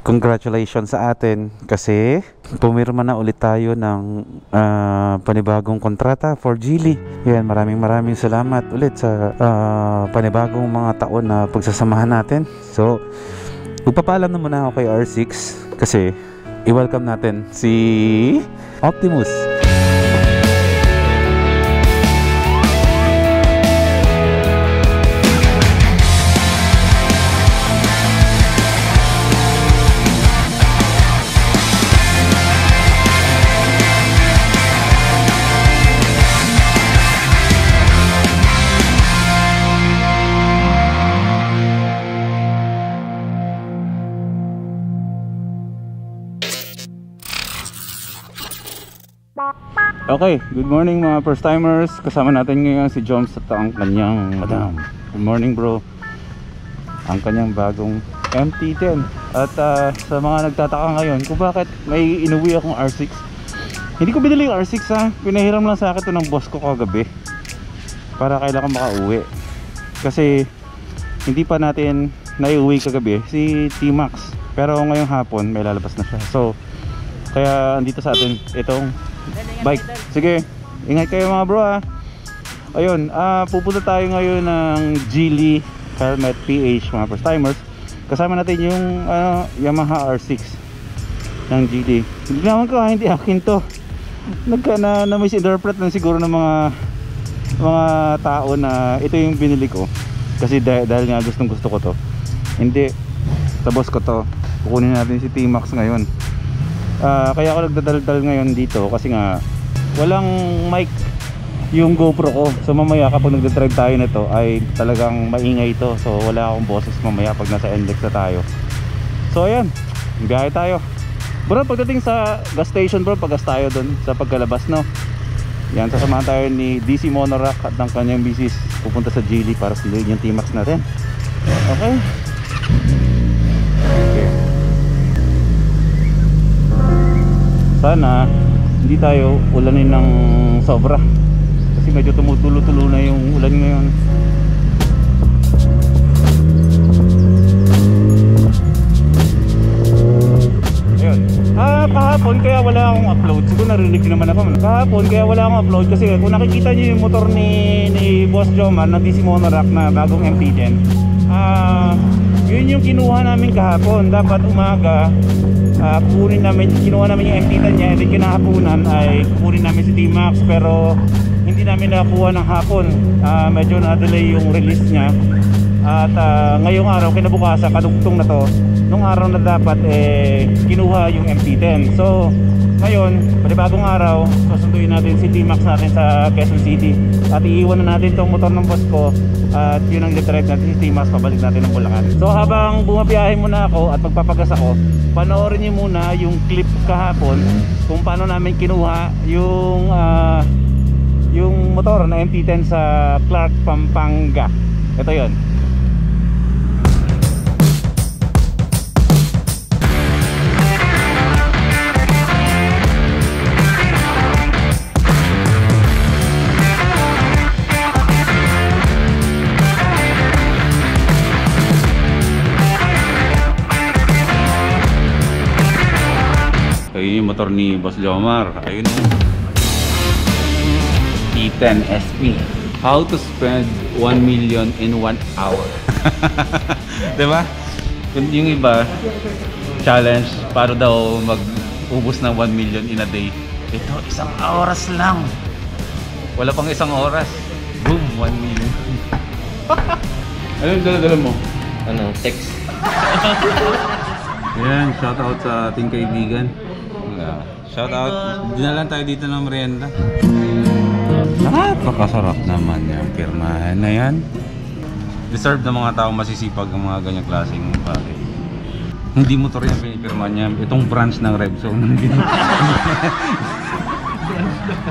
congratulations sa atin kasi pumirma na ulit tayo ng panibagong kontrata for Geely. Yan, maraming salamat ulit sa panibagong mga taon na pagsasamahan natin. So, ipapaalam na muna ako kay R6 kasi i-welcome natin si Optimus. Okay, good morning mga first timers. Kasama natin ngayon si Joms at ang kanyang madam. Good morning bro. Ang kanyang bagong MT-10. At sa mga nagtataka ngayon kung bakit may inuwi akong R6, hindi ko binili yung R6 ha. Pinahiram lang sa akin ito ng boss ko kagabi para kailangan makauwi. Kasi hindi pa natin naiuwi kagabi si T-Max, pero ngayong hapon may lalabas na siya. So kaya andito sa atin itong bike. Sige, ingat kayo mga bro ha. Ayun, pupunta tayo ngayon ng Geely Helmet PH mga first timers. Kasama natin yung Yamaha R6 ng Geely. Hindi naman ko, hindi akin to. Na-misinterpret lang siguro ng mga tao na ito yung binili ko. Kasi dahil nga gusto ko to. Hindi, sa boss ko to. Kukunin natin si T-Max ngayon. Kaya ako nagdadaldal ngayon dito kasi nga walang mic yung GoPro ko. So mamaya kapag nagdadrive tayo nito ay talagang maingay ito. So wala akong boses mamaya pag nasa NLEX na tayo. So ayan, biyahe tayo bro. Pagdating sa gas station bro, paggas tayo dun sa pagkalabas no. Yan, sasamahan tayo ni DC Monorack at ng kanyang bisis pupunta sa Geely para sunduin yung T-Max natin. Okay. Sana hindi tayo ulanin ng sobra kasi medyo tumutulo-tulo na yung ulan ngayon. Ayun. Kahapon kaya wala akong upload. Siguro narinig naman ako. Kahapon kaya wala akong upload kasi kung nakikita nyo yung motor ni Boss Jomar na DC Monorack na bagong MT-10, yun yung kinuha namin kahapon. Dapat umaga kukunin namin, kinuha namin yung MT-10 niya, hindi kinahaponan ay kukunin namin si T-Max, pero hindi namin nakuha ng hapon. Medyo na-delay yung release niya. At ngayong araw, kinabukasan, kadugtong na to, nung araw na dapat kinuha yung MT-10. So ngayon, panibagong araw, susunduin natin si T-Max natin sa Quezon City at iiwan na natin tong motor ng boss ko. At yun ang drive natin si T-Max, pabalik natin ng Bulacan. So habang bumabiyahe muna ako at magpapagas ako, panoorin niyo muna yung clip kahapon kung paano namin kinuha yung motor na MT-10 sa Clark, Pampanga. Ito yun. Ayun yung motor ni Boss Jomar. Ayun yung T10 SP. How to spend 1 million in 1 hour. Diba? Yung iba challenge, paano daw mag-ubos ng 1 million in a day. Ito, 1 oras lang. Wala pang 1 oras. Boom, 1 million. Ano yung dala-dala mo? Ano, text. Yan, shout out sa ating kaibigan. Shout out. Dinalan tayo dito ng merienda. Napakasarap naman yung pirmahan na yan. Deserve ng mga tao masisipag ang mga ganyang klaseng bagay. Hindi motor yan pinipirmahan niya. Itong branch ng Repsol.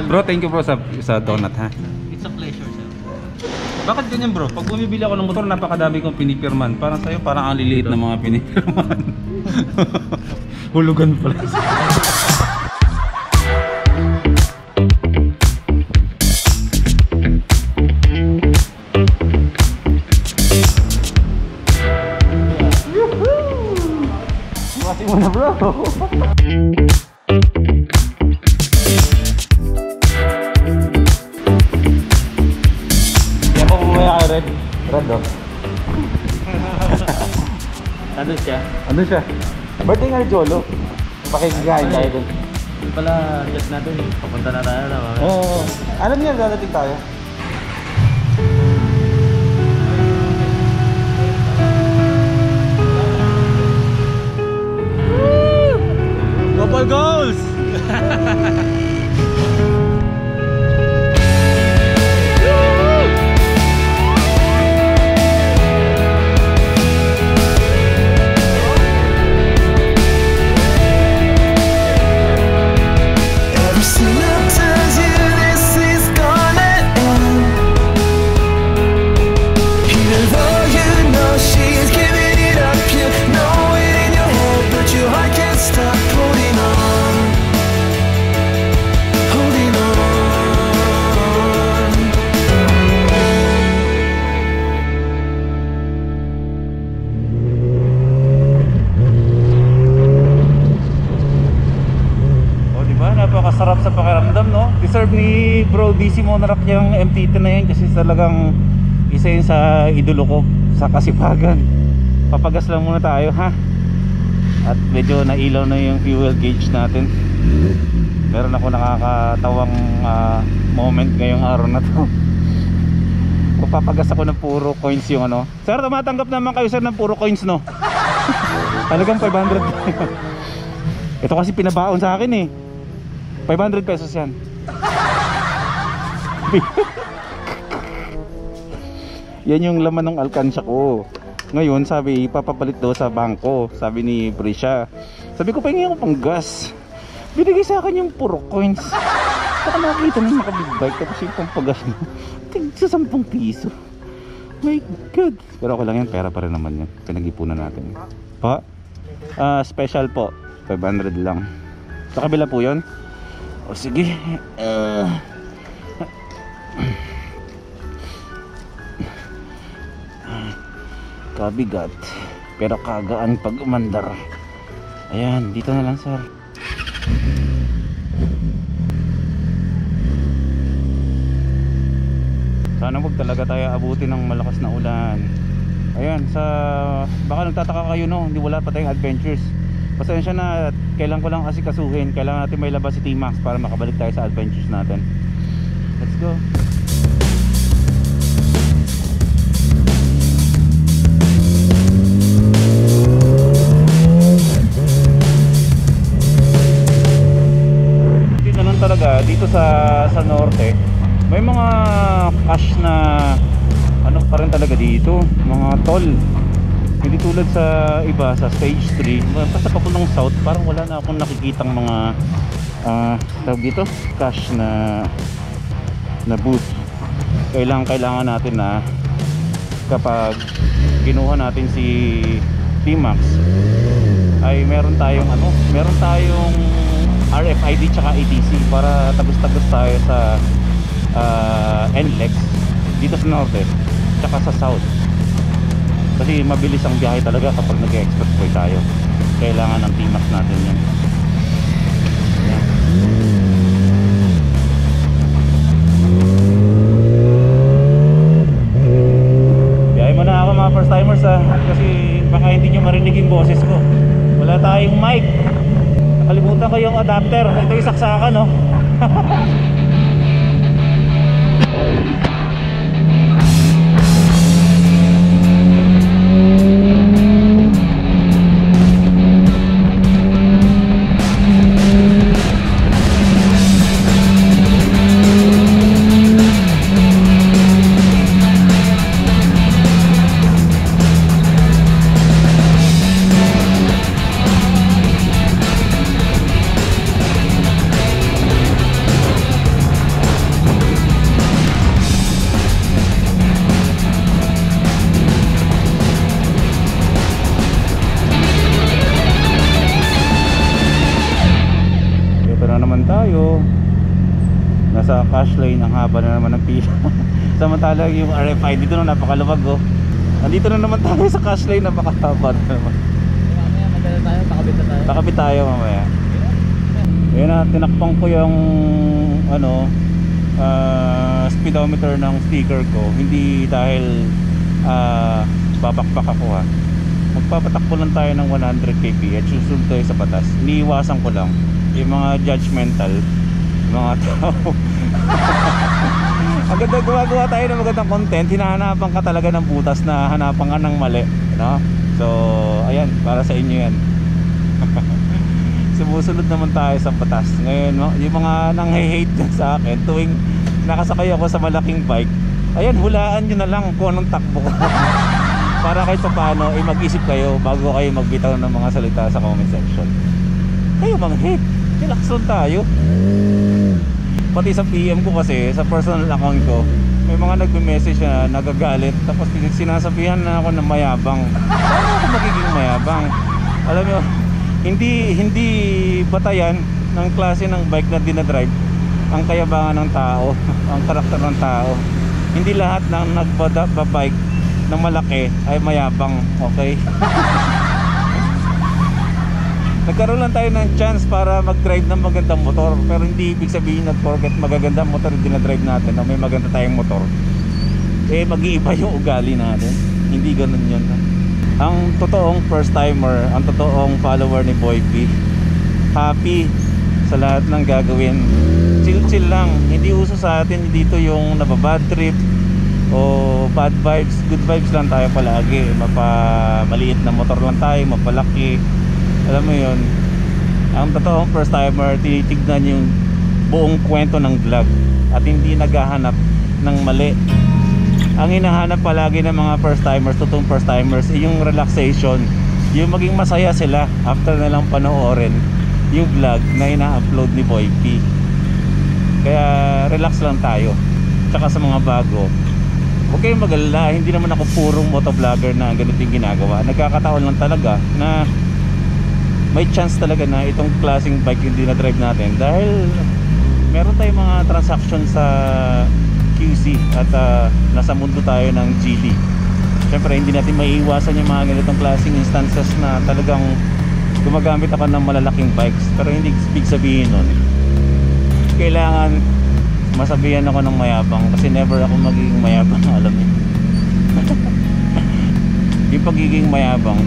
Bro, thank you bro sa donut ha. It's a pleasure sir. Bakit ganyan bro? Pag bumibili ako ng motor, napakadami kong pinipirman. Parang sa'yo, parang ang liliit ng mga pinipirman. Hulugan pala. Pati mo na bro. Kaya po bumaya ka red. Red oh. Ano siya? Ano siya? Birthday nga ni Jolo. Pakikikain tayo dun. Yung pala, chat natin. Papunta na tayo na. Oo. Alam niya, dadating tayo. Couple goals! Napakasarap sa pakiramdam, no? Deserve ni Bro DC Monarch yung MT-10 na yan kasi talagang isa yun sa idolo ko sa kasipagan. Papagas lang muna tayo, ha? At medyo nailaw na yung fuel gauge natin. Meron ako nakakatawang moment ngayong araw na to. Papagas ako ng puro coins yung ano. Sir, tumatanggap naman kayo sir ng puro coins, no? Talagang 500. Ito kasi pinabaon sa akin eh. 500 pesos yan. Yan yung laman ng alkansya ko. Ngayon sabi ipapapalit daw sa bangko. Sabi ni Prisha. Sabi ko pahingi ako pang gas. Binigay sa akin yung puro coins. Saka nakakita mo nakabig bike. Tapos yung pampagas mo tig sa 10 piso. My God. Pero okay lang yan, pera pa rin naman yan. Pinag-ipunan natin pa. Special po 500 lang. Sa kabila po yun. O sige. Kabigat pero kagaan pag umandar. Ayan, dito na lang sir. Sana wag talaga tayo abutin ng malakas na ulan. Ayan, baka nagtataka kayo, no, hindi wala pa tayong adventures. Pasensya na, kailangan ko lang kasi kasuhin. Kailangan natin may labas si T-Max para makabalik tayo sa adventures natin. Let's go. Dito lang talaga, dito sa norte, may mga cash na ano pa rin talaga dito, mga toll. Hindi tulad sa iba, sa stage 3 basta papuntang south, parang wala na akong nakikitang mga tawag dito, cash na booth. Kailangan natin na kapag kinuha natin si T-Max ay meron tayong RFID tsaka ATC para tagos-tagos tayo sa NLEX dito sa norte tsaka sa south. Kasi mabilis ang biyahe talaga kapag nag-expressway tayo. Kailangan ng T-Max natin yan. Ayan. Biyahe mo na ako mga first timers ha. Kasi baka hindi nyo marinig yung boses ko. Wala tayong mic. Nakalimutan ko yung adapter. Ito yung saksakan, no? Nasa cash lane, ang haba na naman ng pila. Samantala yung RFID dito napakaluwag, oh. Nandito na naman tayo sa cash lane, napakahaba na naman. Mamaya madala tayo, pakabit na tayo. Kakabit tayo mamaya. Ayun na, tinakpang ko yung ano, speedometer ng sticker ko. Hindi dahil babakbak ako ha. Magpapatakbo lang tayo ng 100 kph. Susunod tayo sa batas. Iniiwasan ko lang yung mga judgmental mga tao. Ang ganda, gumagawa tayo ng magandang content. Hinahanapan ka talaga ng butas na hanapan ka ng mali, no? So ayan, para sa inyo yan. Sumusunod naman tayo sa batas. Ngayon yung mga nang-hate dyan sa akin tuwing nakasakay ako sa malaking bike, ayan, hulaan nyo na lang kung anong takbo ko. Para kahit sa paano, mag-isip kayo bago kayo magbitaw ng mga salita sa comment section. Kayo mga hate, relax lang tayo. Pati sa PM ko kasi, sa personal account ko, may mga nagme-message na nagagalit. Tapos sinasabihan na ako ng mayabang. Paano ako magiging mayabang? Alam mo, hindi batayan ng klase ng bike na dinadrive ang kayabangan ng tao, ang karakter ng tao. Hindi lahat ng nagbabike ng malaki ay mayabang, okay? Nagkaroon lang tayo ng chance para mag-drive ng magandang motor, pero hindi ibig sabihin na porket magagandang motor yung dinadrive natin o may maganda tayong motor, eh mag-iiba yung ugali natin. Hindi ganun yun. Ang totoong first timer, ang totoong follower ni Boy P, happy sa lahat ng gagawin. Chill lang. Hindi uso sa atin dito yung nababad trip o bad vibes. Good vibes lang tayo palagi. Maliit na motor lang tayo, mapalaki. Alam mo yun, ang totoong first timer, tinitignan yung buong kwento ng vlog at hindi naghahanap ng mali. Ang hinahanap palagi ng mga first timers, totoong first timers, yung relaxation, yung maging masaya sila after nilang panoorin yung vlog na ina-upload ni Boy P. Kaya relax lang tayo. Tsaka sa mga bago, huwag kayong mag-alala, hindi naman ako purong motovlogger na ganito yung ginagawa. Nagkakataon lang talaga na may chance talaga na itong klaseng bike yung dinadrive natin dahil meron tayong mga transaction sa QC at nasa mundo tayo ng GD. Siyempre hindi natin maiiwasan yung mga ganitong klaseng instances na talagang gumagamit ako ng malalaking bikes, pero hindi big sabihin nun kailangan masabihan ako ng mayabang, kasi never ako magiging mayabang. Alam niyo. Yung pagiging mayabang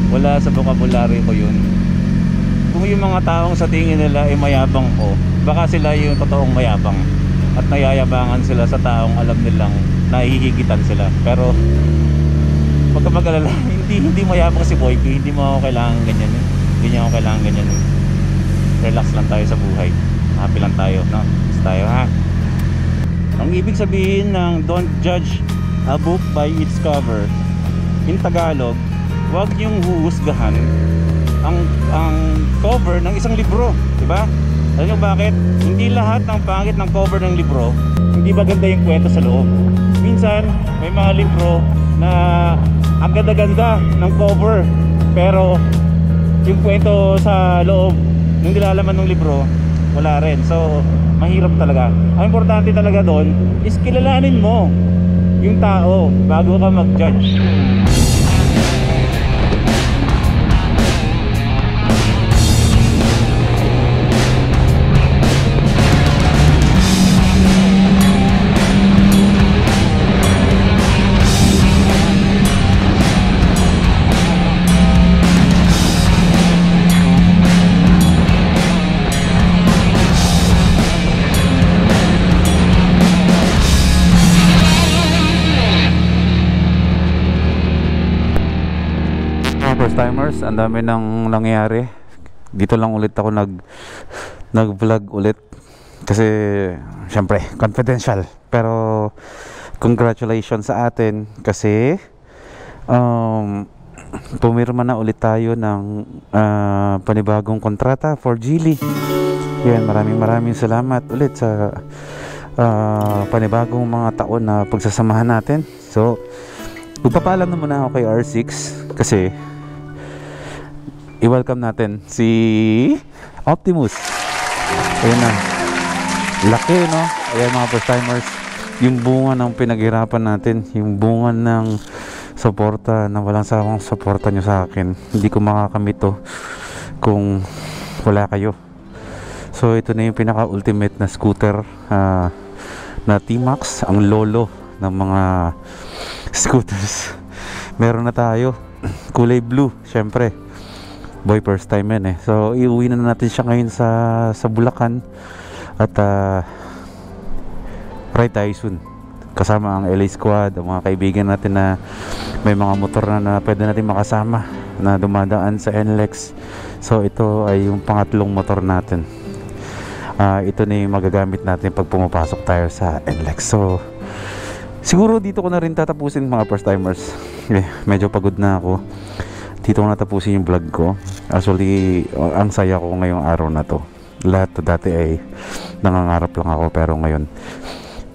wala sa vocabulary ko yun. Kung yung mga taong sa tingin nila ay mayabang ko, baka sila yung totoong mayabang at nayayabangan sila sa taong alam nilang nahihigitan sila. Pero pag mag-alala, hindi mayabang si Boy P. Hindi mo ako kailangan ganyan. Hindi niya ako kailangan ganyan. Relax lang tayo sa buhay. Happy lang tayo, no? Basta tayo, ha? Ang ibig sabihin ng don't judge a book by its cover, in Tagalog, huwag niyong huhusgahan ang cover ng isang libro, di ba? Alam niyo bakit? Hindi lahat ng pangit ng cover ng libro hindi maganda yung kwento sa loob. Minsan may mga libro na ang ganda-ganda ng cover, pero yung kwento sa loob ng nilalaman ng libro wala rin. So mahirap talaga. Ang importante talaga doon is kilalanin mo yung tao bago ka mag-judge. First timers, ang dami nang nangyayari. Dito lang ulit ako nag-vlog ulit kasi syempre confidential, pero congratulations sa atin kasi pumirma na ulit tayo ng panibagong kontrata for Geely. Yan, maraming salamat ulit sa panibagong mga taon na pagsasamahan natin. So magpapaalam naman ako kay R6 kasi i-welcome natin si Optimus. Ayan na, laki, no? Ayan mga first timers, yung bunga ng pinaghirapan natin, yung bunga ng suporta, na walang sawang suporta nyo sa akin. Hindi ko makakamit to kung wala kayo. So ito na yung pinaka ultimate na scooter na T-Max, ang lolo ng mga scooters. Meron na tayo, kulay blue, syempre boy, first time yan eh. So iuwi na natin siya ngayon sa Bulacan. At ride tayo soon kasama ang LA Squad, ang mga kaibigan natin na may mga motor na pwede natin makasama na dumadaan sa NLEX. So ito ay yung pangatlong motor natin. Ito na yung magagamit natin pag pumapasok tayo sa NLEX. So siguro dito ko na rin tatapusin mga first timers. Medyo pagod na ako. Dito ko natapusin yung vlog ko. Actually ang saya ko ngayong araw na to. Lahat to dati ay nangangarap lang ako, pero ngayon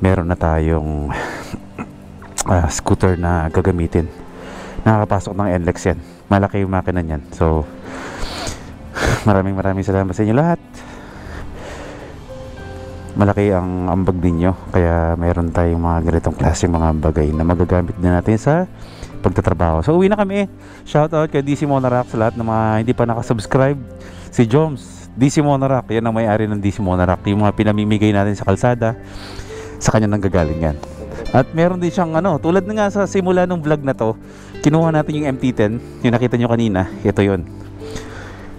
meron na tayong scooter na gagamitin. Nakakapasok ng NLEX yan. Malaki yung makina niyan. So maraming salamat sa inyo lahat. Malaki ang ambag ninyo, kaya meron tayong mga ganitong klase mga bagay na magagamit din natin sa pagtatrabaho. So uwi na kami. Shoutout kay DC Monorack sa lahat ng mga hindi pa nakasubscribe. Si Joms, DC Monorack, yan ang may-ari ng DC Monorack. Yung mga pinamimigay natin sa kalsada, sa kanya nanggagaling yan. At meron din siyang tulad na nga sa simula ng vlog na to, kinuha natin yung MT-10, yung nakita nyo kanina. Ito yun.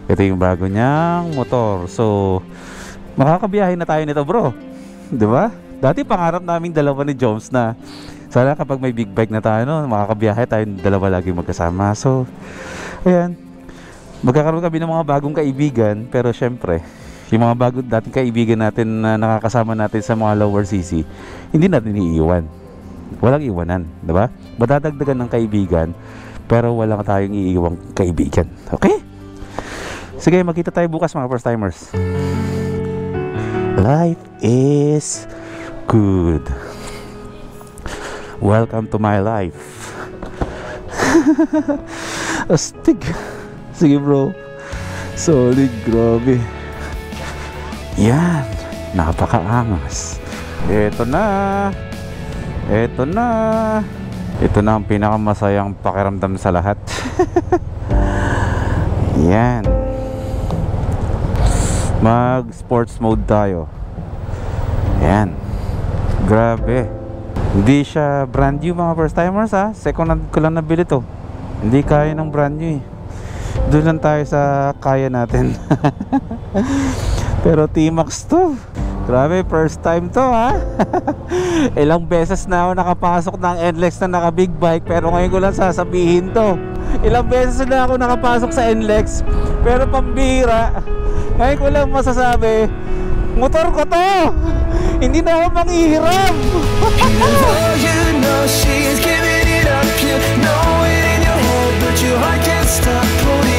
Ito yung bago niyang motor. So makakabiyahe na tayo nito, bro. Diba? Dati pangarap naming dalawa ni Joms na sana kapag may big bike na tayo, makakabiyahe tayo dalawa lagi magkasama. So ayan, magkakaroon kami ng mga bagong kaibigan. Pero syempre, yung mga bagong dating kaibigan natin na nakakasama natin sa mga lower CC, hindi natin iiwan. Walang iwanan, diba? Madadagdagan ng kaibigan, pero walang tayong iiwang kaibigan. Okay? Sige, magkita tayo bukas mga first timers. Life is good. Welcome to my life. Astig. Sige bro. Solid, grabe. Yan, napakaangas. Ito na. Ito na. Ito na ang pinakamasayang pakiramdam sa lahat. Yan. Mag sports mode tayo. Yan. Grabe. Hindi siya brand new mga first timers ha. Second hand ko lang nabili to. Hindi kaya ng brand new eh. Doon lang tayo sa kaya natin. Pero T-Max to. Grabe, first time to ha. Ilang beses na ako nakapasok ng NLEX na naka big bike, pero ngayon ko lang sasabihin to. Ilang beses na ako nakapasok sa NLEX, pero pambira. Ngayon ko lang masasabi, motor ko to. Hindi na ako manghihiram. You know she's giving it up. You know it in your head, but your heart can't stop pulling.